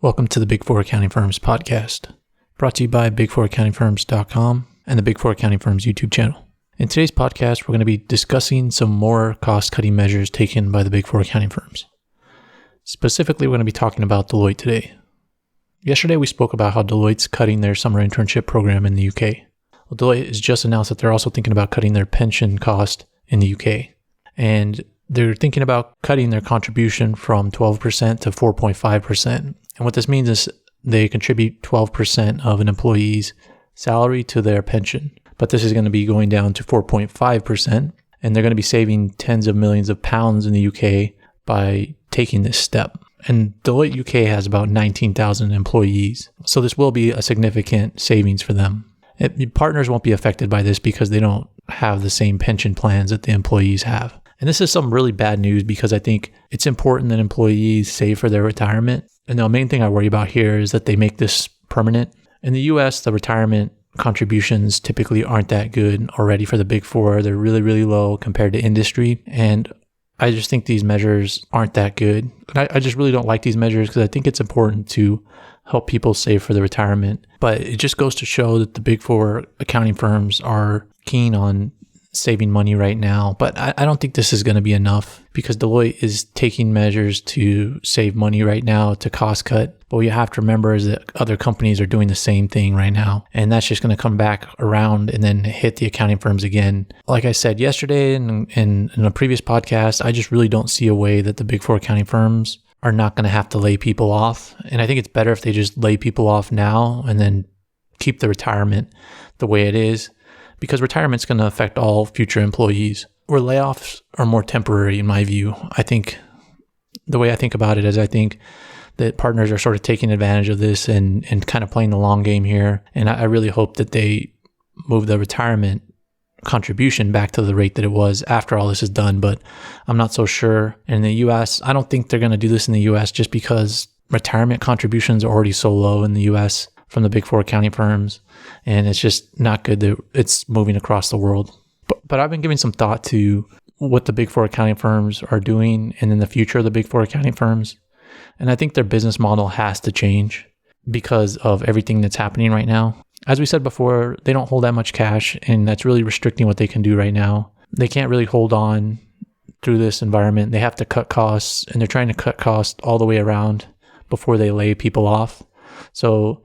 Welcome to the Big Four Accounting Firms podcast, brought to you by big4accountingfirms.com and the Big Four Accounting Firms YouTube channel. In today's podcast, we're going to be discussing some more cost-cutting measures taken by the Big Four accounting firms. Specifically, we're going to be talking about Deloitte today. Yesterday, we spoke about how Deloitte's cutting their summer internship program in the UK. Well, Deloitte has just announced that they're also thinking about cutting their pension cost in the UK. And they're thinking about cutting their contribution from 12% to 4.5%. And what this means is they contribute 12% of an employee's salary to their pension. But this is going to be going down to 4.5%. And they're going to be saving tens of millions of pounds in the UK by taking this step. And Deloitte UK has about 19,000 employees. So this will be a significant savings for them. Partners won't be affected by this because they don't have the same pension plans that the employees have. And this is some really bad news because I think it's important that employees save for their retirement. And the main thing I worry about here is that they make this permanent. In the US, the retirement contributions typically aren't that good already for the Big Four. They're really, really low compared to industry. And I just think these measures aren't that good. I just really don't like these measures because I think it's important to help people save for the retirement. But it just goes to show that the Big Four accounting firms are keen on saving money right now. But I don't think this is going to be enough because Deloitte is taking measures to save money right now to cost cut. But what you have to remember is that other companies are doing the same thing right now. And that's just going to come back around and then hit the accounting firms again. Like I said yesterday and in a previous podcast, I just really don't see a way that the Big Four accounting firms are not going to have to lay people off. And I think it's better if they just lay people off now and then keep the retirement the way it is, because retirement's going to affect all future employees. Where layoffs are more temporary in my view. I think the way I think about it is I think that partners are sort of taking advantage of this and kind of playing the long game here. And I really hope that they move the retirement contribution back to the rate that it was after all this is done, but I'm not so sure. And in the US, I don't think they're going to do this in the US just because retirement contributions are already so low in the US from the Big Four accounting firms, and it's just not good that it's moving across the world. But I've been giving some thought to what the Big Four accounting firms are doing and in the future of the Big Four accounting firms. And I think their business model has to change because of everything that's happening right now. As we said before, they don't hold that much cash, and that's really restricting what they can do right now. They can't really hold on through this environment. They have to cut costs, and they're trying to cut costs all the way around before they lay people off. So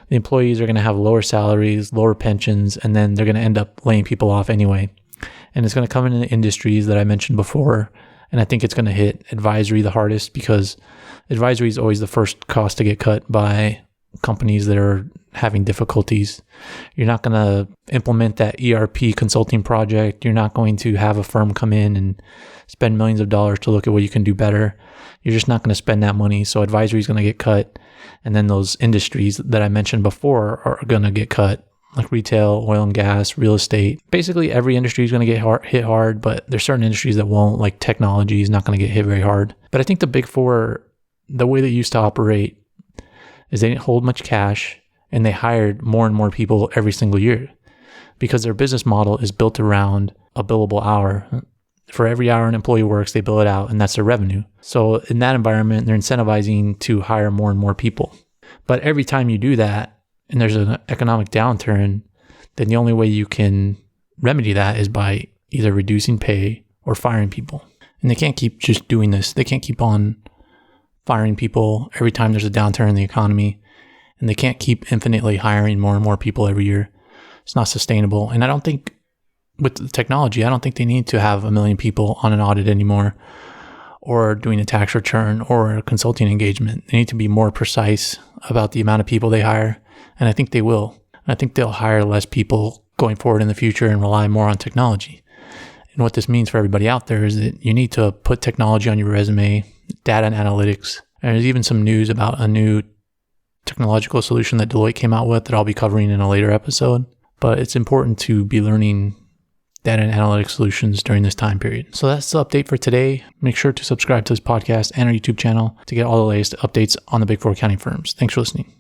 the employees are going to have lower salaries, lower pensions, and then they're going to end up laying people off anyway. And it's going to come in the industries that I mentioned before. And I think it's going to hit advisory the hardest because advisory is always the first cost to get cut by companies that are having difficulties. You're not going to implement that ERP consulting project. You're not going to have a firm come in and spend millions of dollars to look at what you can do better. You're just not going to spend that money. So advisory is going to get cut. And then those industries that I mentioned before are going to get cut, like retail, oil and gas, real estate. Basically, every industry is going to get hit hard, but there's certain industries that won't, like technology is not going to get hit very hard. But I think the Big Four, the way they used to operate is they didn't hold much cash and they hired more and more people every single year because their business model is built around a billable hour. For every hour an employee works, they bill it out, and that's their revenue. So in that environment, they're incentivizing to hire more and more people. But every time you do that, and there's an economic downturn, then the only way you can remedy that is by either reducing pay or firing people. And they can't keep just doing this. They can't keep on firing people every time there's a downturn in the economy. And they can't keep infinitely hiring more and more people every year. It's not sustainable. And I don't think with the technology, I don't think they need to have 1 million people on an audit anymore or doing a tax return or a consulting engagement. They need to be more precise about the amount of people they hire. And I think they will. I think they'll hire less people going forward in the future and rely more on technology. And what this means for everybody out there is that you need to put technology on your resume, data and analytics. And there's even some news about a new technological solution that Deloitte came out with that I'll be covering in a later episode. But it's important to be learning data and analytics solutions during this time period. So that's the update for today. Make sure to subscribe to this podcast and our YouTube channel to get all the latest updates on the Big Four accounting firms. Thanks for listening.